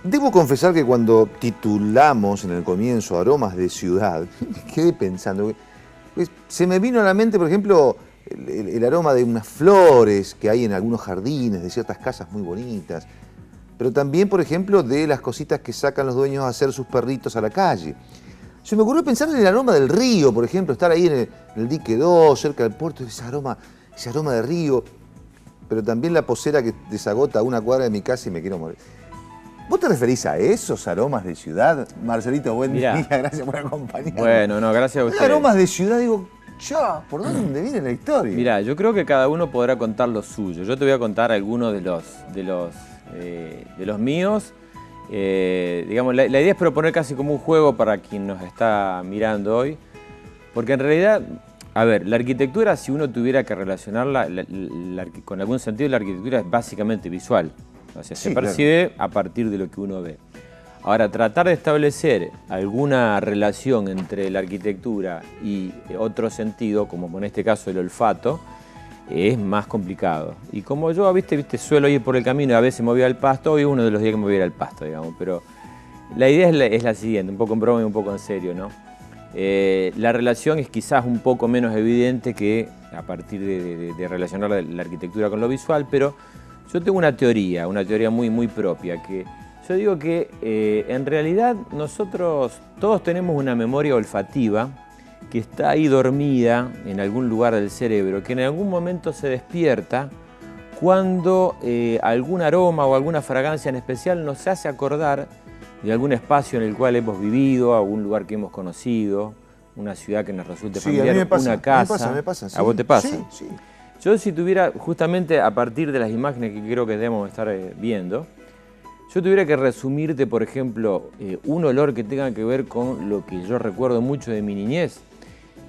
Debo confesar que cuando titulamos en el comienzo Aromas de Ciudad, quedé pensando, pues, se me vino a la mente, por ejemplo, el aroma de unas flores que hay en algunos jardines, de ciertas casas muy bonitas, pero también, por ejemplo, de las cositas que sacan los dueños a hacer sus perritos a la calle. Se me ocurrió pensar en el aroma del río, por ejemplo, estar ahí en el dique 2, cerca del puerto, ese aroma de río, pero también la posera que desagota a una cuadra de mi casa y me quiero morir. ¿Vos te referís a esos aromas de ciudad? Marcelito, buen día, gracias por acompañarnos. Bueno, no, gracias a ustedes. Aromas de ciudad, digo, ya, ¿por dónde viene la historia? Mirá, yo creo que cada uno podrá contar lo suyo. Yo te voy a contar algunos de los míos. Digamos, la idea es proponer casi como un juego para quien nos está mirando hoy, porque en realidad, a ver, la arquitectura, si uno tuviera que relacionarla con algún sentido, la arquitectura es básicamente visual. O sea, se percibe a partir de lo que uno ve. Ahora, tratar de establecer alguna relación entre la arquitectura y otro sentido, como en este caso el olfato, es más complicado. Y como yo, viste, suelo ir por el camino y a veces me voy al pasto, hoy es uno de los días que me voy a ir al pasto, digamos. Pero la idea es la siguiente, un poco en broma y un poco en serio, ¿no? La relación es quizás un poco menos evidente que a partir de relacionar la arquitectura con lo visual, pero yo tengo una teoría muy propia, que yo digo que en realidad nosotros todos tenemos una memoria olfativa que está ahí dormida en algún lugar del cerebro, que en algún momento se despierta cuando algún aroma o alguna fragancia en especial nos hace acordar de algún espacio en el cual hemos vivido, algún lugar que hemos conocido, una ciudad que nos resulte familiar, a mí me pasa, una casa. Me pasa, sí. ¿A vos te pasa? Sí, sí. Yo si tuviera, justamente a partir de las imágenes que creo que debemos estar viendo, yo tuviera que resumirte, por ejemplo, un olor que tenga que ver con lo que yo recuerdo mucho de mi niñez.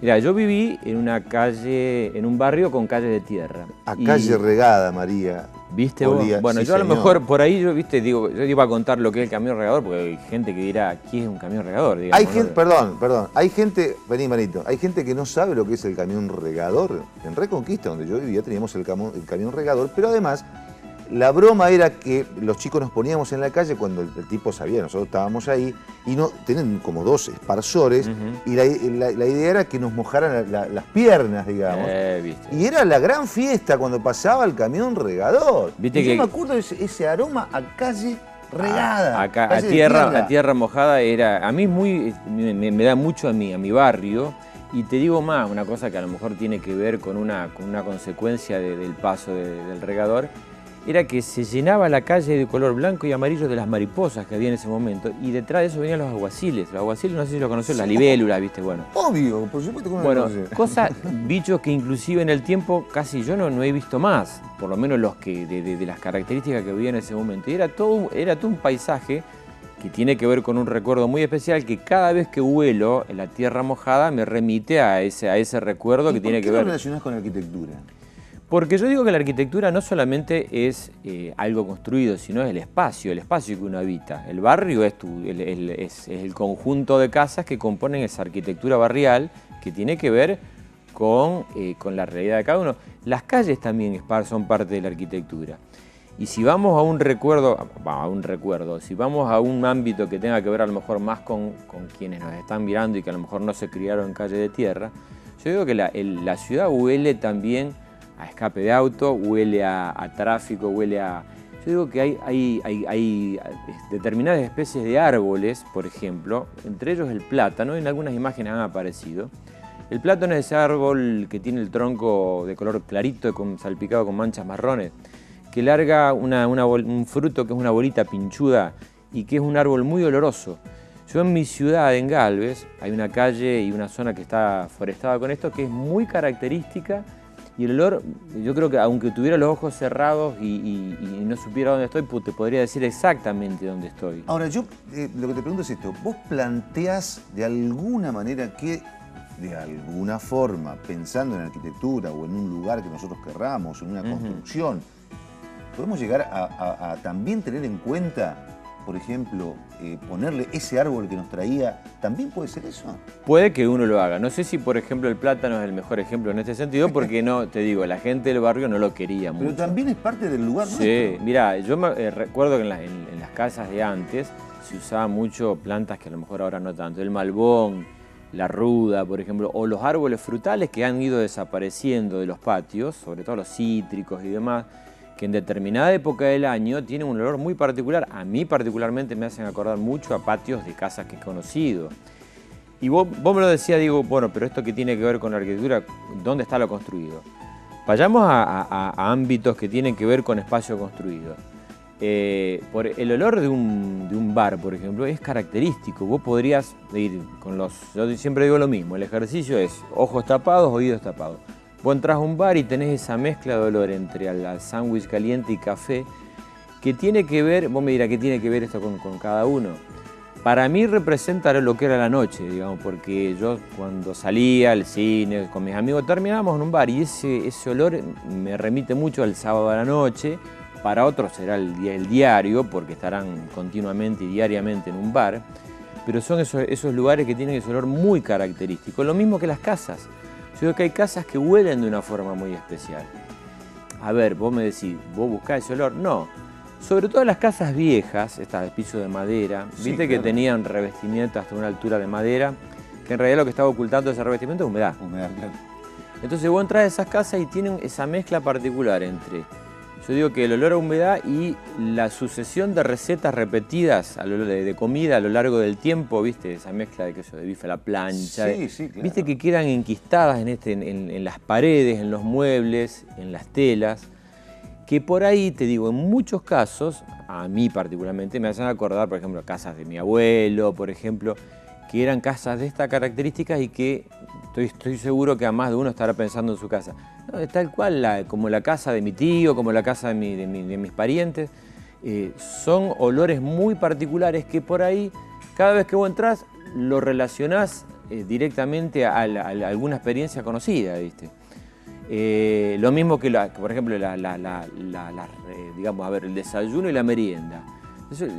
Mirá, yo viví en una calle, en un barrio con calle de tierra. A calle regada, María. ¿Viste vos? Bueno, sí, yo a lo mejor por ahí, yo iba a contar lo que es el camión regador, porque hay gente que dirá, ¿qué es un camión regador? Digamos, hay gente, perdón, hay gente, vení Marito, hay gente que no sabe lo que es el camión regador. En Reconquista, donde yo vivía, teníamos el camión regador, pero además, la broma era que los chicos nos poníamos en la calle cuando el tipo sabía, nosotros estábamos ahí, y tenían como dos esparsores, y la idea era que nos mojaran las piernas, digamos. ¿Viste? Y era la gran fiesta cuando pasaba el camión regador. ¿Viste y yo me acuerdo de ese aroma a calle regada. A tierra mojada era, a mí me da mucho a mi barrio. Y te digo más, una cosa que a lo mejor tiene que ver con una consecuencia del paso del regador, era que se llenaba la calle de color blanco y amarillo de las mariposas que había en ese momento, y detrás de eso venían los alguaciles. Los alguaciles, no sé si lo conocés, las libélulas, ¿viste? Bueno, obvio, por supuesto que no bueno, bichos que inclusive en el tiempo casi yo no he visto más, por lo menos los que de las características que había en ese momento. Y era todo un paisaje que tiene que ver con un recuerdo muy especial, que cada vez que huelo en la tierra mojada me remite a ese recuerdo que tiene que ver. ¿Por qué lo relacionás con la arquitectura? Porque yo digo que la arquitectura no solamente es algo construido, sino es el espacio que uno habita. El barrio es el conjunto de casas que componen esa arquitectura barrial que tiene que ver con la realidad de cada uno. Las calles también son parte de la arquitectura. Y si vamos a un recuerdo, si vamos a un ámbito que tenga que ver a lo mejor más con quienes nos están mirando y que a lo mejor no se criaron en calle de tierra, yo digo que la ciudad huele también a escape de auto, huele a tráfico, huele a... Yo digo que hay determinadas especies de árboles, por ejemplo, entre ellos el plátano, en algunas imágenes han aparecido. El plátano es ese árbol que tiene el tronco de color clarito, salpicado con manchas marrones, que larga un fruto que es una bolita pinchuda y que es un árbol muy oloroso. Yo en mi ciudad, en Galvez, hay una calle y una zona que está forestada con esto, que es muy característica. Y el olor, yo creo que aunque tuviera los ojos cerrados y no supiera dónde estoy, te podría decir exactamente dónde estoy. Ahora, yo lo que te pregunto es esto. ¿Vos planteás de alguna manera que, de alguna forma, pensando en arquitectura o en un lugar que nosotros querramos, en una construcción, podemos llegar a también tener en cuenta, por ejemplo, ponerle ese árbol que nos traía, ¿también puede ser eso? Puede que uno lo haga. No sé si, por ejemplo, el plátano es el mejor ejemplo en este sentido, porque no, te digo, la gente del barrio no lo quería mucho. Pero también es parte del lugar nuestro. Sí, mirá, yo recuerdo que en las casas de antes se usaban mucho plantas que a lo mejor ahora no tanto. El malbón, la ruda, por ejemplo, o los árboles frutales que han ido desapareciendo de los patios, sobre todo los cítricos y demás, que en determinada época del año tienen un olor muy particular. A mí particularmente me hacen acordar mucho a patios de casas que he conocido. Y vos me lo decías, digo, bueno, pero esto que tiene que ver con la arquitectura, ¿dónde está lo construido? Vayamos a ámbitos que tienen que ver con espacio construido. Por el olor de un bar, por ejemplo, es característico. Vos podrías ir con los... Yo siempre digo lo mismo, el ejercicio es ojos tapados, oídos tapados. Vos entrás a un bar y tenés esa mezcla de olor entre al sándwich caliente y café, que tiene que ver, vos me dirás, ¿qué tiene que ver esto con cada uno? Para mí representa lo que era la noche, digamos, porque yo cuando salía al cine con mis amigos terminábamos en un bar y ese olor me remite mucho al sábado a la noche. Para otros será el diario, porque estarán continuamente y diariamente en un bar, pero son esos lugares que tienen ese olor muy característico. Lo mismo que las casas. Yo digo que hay casas que huelen de una forma muy especial. A ver, vos me decís, ¿vos buscás ese olor? No. Sobre todo las casas viejas, estas de piso de madera, Sí, viste claro, que tenían revestimiento hasta una altura de madera, que en realidad lo que estaba ocultando ese revestimiento es humedad. Humedad, claro. Entonces vos entras a esas casas y tienen esa mezcla particular entre, yo digo que el olor a humedad y la sucesión de recetas repetidas de comida a lo largo del tiempo, viste, esa mezcla de queso de bife a la plancha, Sí, claro. viste que quedan enquistadas en las paredes, en los muebles, en las telas, que por ahí, te digo, en muchos casos, a mí particularmente, me hacen acordar, por ejemplo, casas de mi abuelo, por ejemplo, que eran casas de estas características y que estoy seguro que a más de uno estará pensando en su casa. No, es tal cual como la casa de mi tío, como la casa de mis parientes. Son olores muy particulares que por ahí, cada vez que vos entrás, lo relacionás directamente a alguna experiencia conocida, ¿viste? Lo mismo que, por ejemplo, digamos, a ver, el desayuno y la merienda.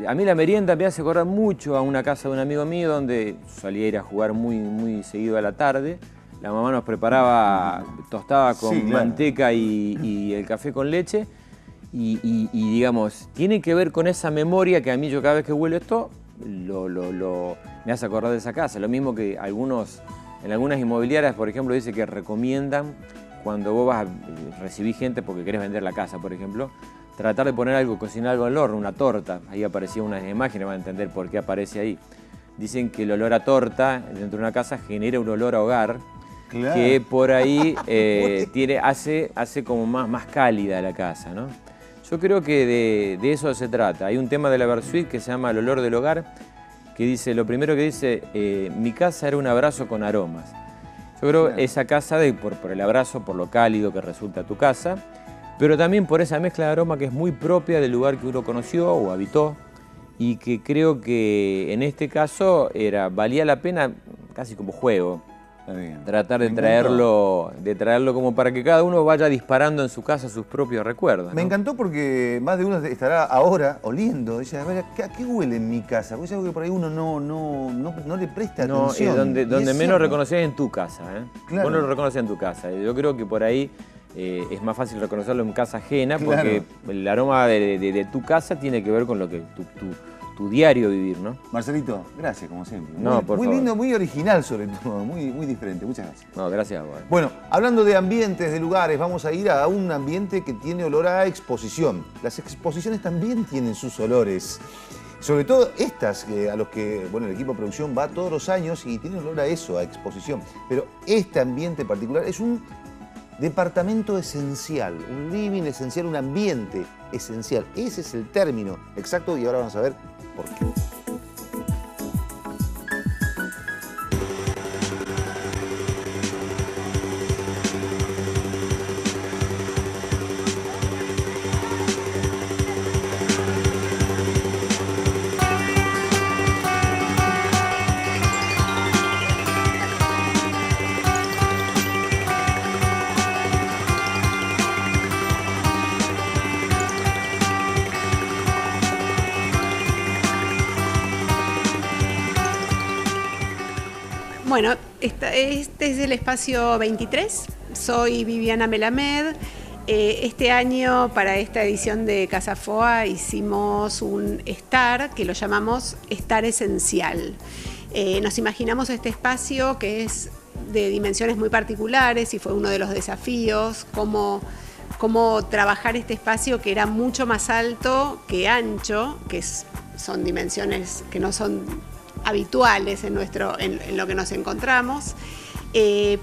A mí la merienda me hace acordar mucho a una casa de un amigo mío donde solía ir a jugar muy seguido a la tarde. La mamá nos preparaba tostada con manteca y el café con leche. Y digamos, tiene que ver con esa memoria que a mí yo cada vez que huelo esto, me hace acordar de esa casa. Lo mismo que en algunas inmobiliarias, por ejemplo, dice que recomiendan cuando vos vas a recibir gente porque querés vender la casa, por ejemplo, tratar de poner algo, cocinar algo en el horno, una torta. Ahí aparecía unas imágenes, van a entender por qué aparece ahí. Dicen que el olor a torta dentro de una casa genera un olor a hogar, claro, que por ahí hace como más cálida la casa, ¿no? Yo creo que de eso se trata. Hay un tema de la Versuit que se llama El olor del hogar, que dice, lo primero que dice, mi casa era un abrazo con aromas. Yo creo que esa casa, por el abrazo, por lo cálido que resulta tu casa, pero también por esa mezcla de aroma que es muy propia del lugar que uno conoció o habitó y que creo que en este caso valía la pena casi como juego. Tratar de traerlo como para que cada uno vaya disparando en su casa sus propios recuerdos, ¿no? Me encantó porque más de uno estará ahora oliendo. Dice, a ver, ¿a qué huele en mi casa? Porque es algo que por ahí uno no le presta atención. Donde menos reconoces en tu casa, ¿eh? Claro. Vos no lo reconoces en tu casa. Yo creo que por ahí es más fácil reconocerlo en casa ajena, claro, porque el aroma de tu casa tiene que ver con lo que tu diario vivir, ¿no? Marcelito, gracias como siempre. No, muy lindo, muy original sobre todo, muy diferente. Muchas gracias. No, gracias a vos. Bueno, hablando de ambientes, de lugares, vamos a ir a un ambiente que tiene olor a exposición. Las exposiciones también tienen sus olores. Sobre todo estas, a los que el equipo de producción va todos los años y tiene olor a eso, a exposición. Pero este ambiente particular es un departamento esencial, un living esencial, un ambiente esencial. Ese es el término exacto y ahora vamos a ver por qué. Bueno, este es el espacio 23, soy Viviana Melamed Este año, para esta edición de Casa Foa, hicimos un estar que lo llamamos estar esencial. Nos imaginamos este espacio que es de dimensiones muy particulares y fue uno de los desafíos, cómo trabajar este espacio que era mucho más alto que ancho, son dimensiones que no son habituales en lo que nos encontramos.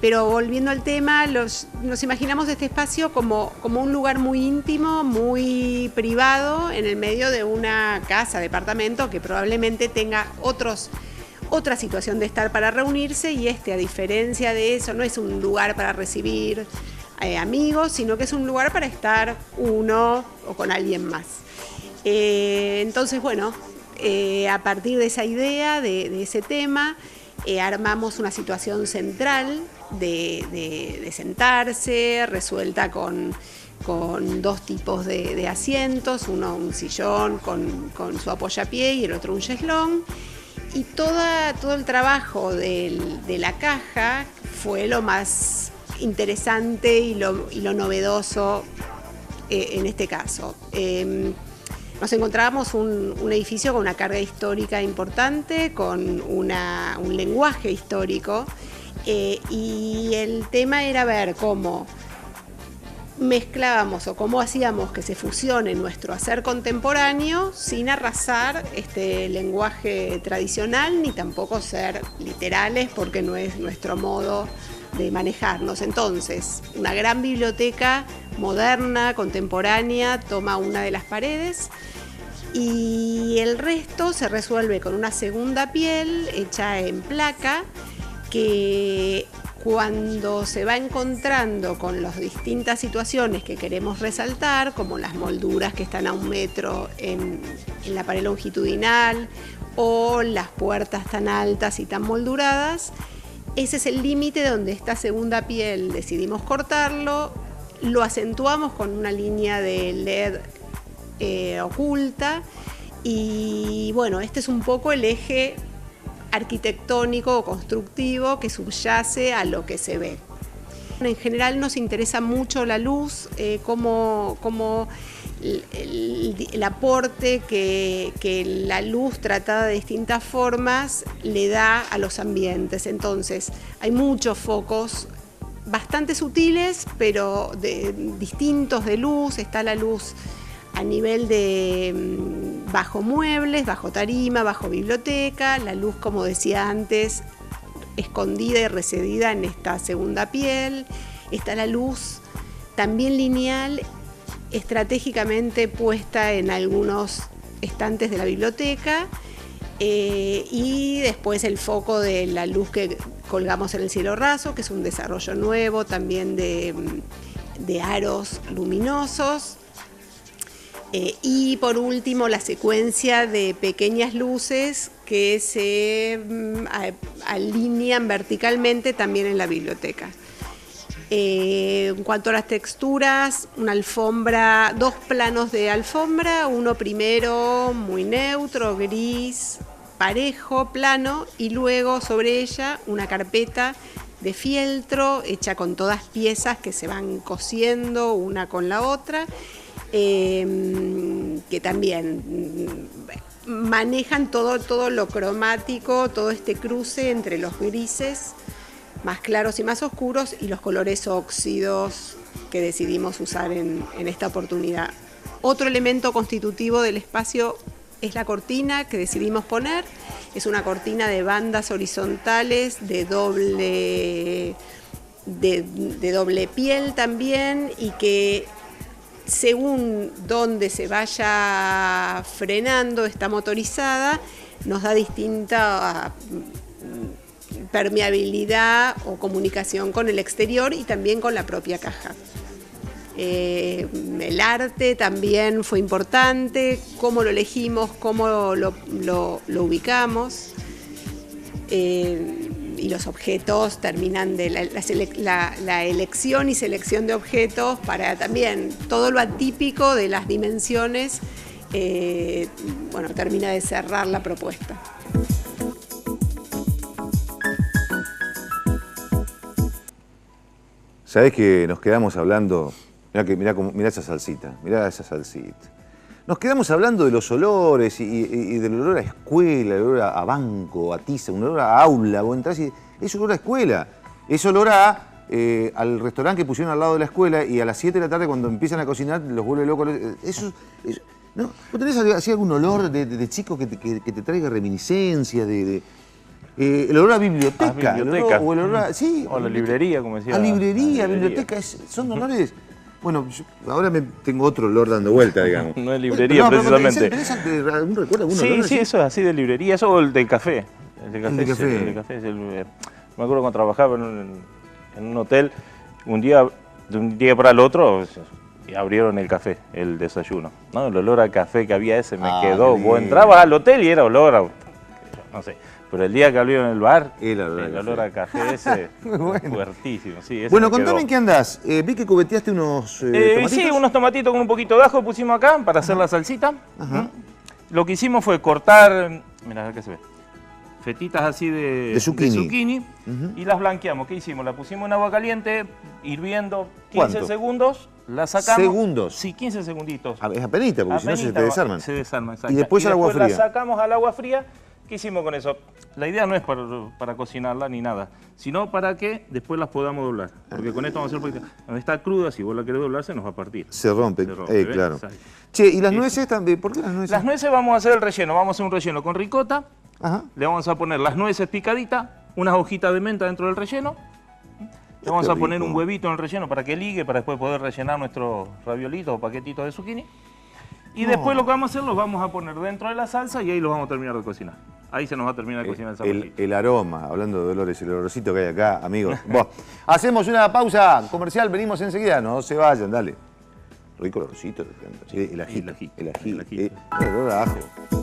Pero volviendo al tema, nos imaginamos este espacio como un lugar muy íntimo, muy privado, en el medio de una casa, departamento, que probablemente tenga otra situación de estar para reunirse, y a diferencia de eso, no es un lugar para recibir amigos, sino que es un lugar para estar uno o con alguien más. Entonces, bueno, a partir de esa idea, de ese tema, armamos una situación central de sentarse, resuelta con dos tipos de asientos, uno un sillón con su apoyapié y el otro un cheslón. Y todo el trabajo de la caja fue lo más interesante y lo novedoso en este caso. Nos encontrábamos un edificio con una carga histórica importante, con un lenguaje histórico, y el tema era ver cómo mezclábamos o cómo hacíamos que se fusione nuestro hacer contemporáneo sin arrasar este lenguaje tradicional, ni tampoco ser literales, porque no es nuestro modo de manejarnos. Entonces, una gran biblioteca moderna, contemporánea, toma una de las paredes, y el resto se resuelve con una segunda piel hecha en placa, que cuando se va encontrando con las distintas situaciones que queremos resaltar, como las molduras que están a 1 metro en la pared longitudinal, o las puertas tan altas y tan molduradas, ese es el límite donde esta segunda piel decidimos cortarlo, lo acentuamos con una línea de LED oculta, y bueno, este es un poco el eje arquitectónico o constructivo que subyace a lo que se ve. En general nos interesa mucho la luz, como el aporte que la luz tratada de distintas formas le da a los ambientes. Entonces hay muchos focos bastante sutiles, pero distintos de luz. Está la luz a nivel de bajo muebles, bajo tarima, bajo biblioteca, la luz, como decía antes, escondida y recedida en esta segunda piel. Está la luz también lineal, estratégicamente puesta en algunos estantes de la biblioteca, y después el foco de la luz que colgamos en el cielo raso, que es un desarrollo nuevo también de aros luminosos. Y por último, la secuencia de pequeñas luces que se alinean verticalmente también en la biblioteca. En cuanto a las texturas, una alfombra, 2 planos de alfombra, uno primero muy neutro, gris, parejo, plano, y luego sobre ella una carpeta de fieltro hecha con todas piezas que se van cosiendo una con la otra, que también manejan todo lo cromático, todo este cruce entre los grises más claros y más oscuros y los colores óxidos que decidimos usar en esta oportunidad. Otro elemento constitutivo del espacio es la cortina que decidimos poner. Es una cortina de bandas horizontales de doble piel también, y que según donde se vaya frenando esta motorizada, nos da distinta permeabilidad o comunicación con el exterior y también con la propia caja. El arte también fue importante, cómo lo elegimos, cómo lo ubicamos, y los objetos terminan de la elección y selección de objetos para también todo lo atípico de las dimensiones, bueno, termina de cerrar la propuesta. Sabés que nos quedamos hablando Mirá esa salsita, mirá esa salsita. Nos quedamos hablando de los olores y del olor a escuela, el olor a banco, a tiza, un olor a aula. Vos entrás y es olor a escuela, es olor al restaurante que pusieron al lado de la escuela y a las 7 de la tarde cuando empiezan a cocinar los vuelve locos. Eso, ¿no? ¿Vos tenés así algún olor de chico que te traiga reminiscencias el olor a biblioteca? Sí, o la librería, como decía. A librería, biblioteca, son olores. Bueno, ahora tengo otro olor dando vuelta, digamos. No es librería, precisamente. ¿Tenés algún recuerdo? Sí, eso es así de librería, eso o el del café. El del café. Me acuerdo cuando trabajaba en un hotel, de un día para el otro, abrieron el café, el desayuno. ¿No? El olor a café que había ese me quedó. Vos entrabas al hotel y era olor a... no sé. Pero el día que abrieron el bar, el olor a café ese, fuertísimo. Sí, bueno, contame en qué andás. Vi que cubeteaste unos tomatitos. Sí, unos tomatitos con un poquito de ajo pusimos acá para hacer la salsita. Lo que hicimos fue cortar, mirá, acá se ve, fetitas así de zucchini y las blanqueamos. ¿Qué hicimos? La pusimos en agua caliente, hirviendo 15 segundos, la sacamos. ¿Segundos? Sí, 15 segunditos. Es apenita, porque si no se te desarman. Se desarman, exacto. Y después al agua fría. La sacamos al agua fría. ¿Qué hicimos con eso? La idea no es para cocinarla ni nada, sino para que después las podamos doblar. Porque con esto vamos a hacer, porque cuando está cruda, si vos la querés doblar, se nos va a partir. Se rompe, claro. Che, ¿y las nueces también? ¿Por qué las nueces? Las nueces vamos a hacer el relleno. Vamos a hacer un relleno con ricota. Le vamos a poner las nueces picaditas, unas hojitas de menta dentro del relleno. Le vamos a poner un huevito en el relleno para que ligue, para después poder rellenar nuestros raviolitos o paquetitos de zucchini. Y después lo que vamos a hacer, los vamos a poner dentro de la salsa y ahí los vamos a terminar de cocinar. Ahí se nos va a terminar de cocinar el sabor. El aroma, hablando de olores, el olorcito que hay acá, amigos. Hacemos una pausa comercial, venimos enseguida, no se vayan, dale. Rico olorcito, el ají. El olor a ajo.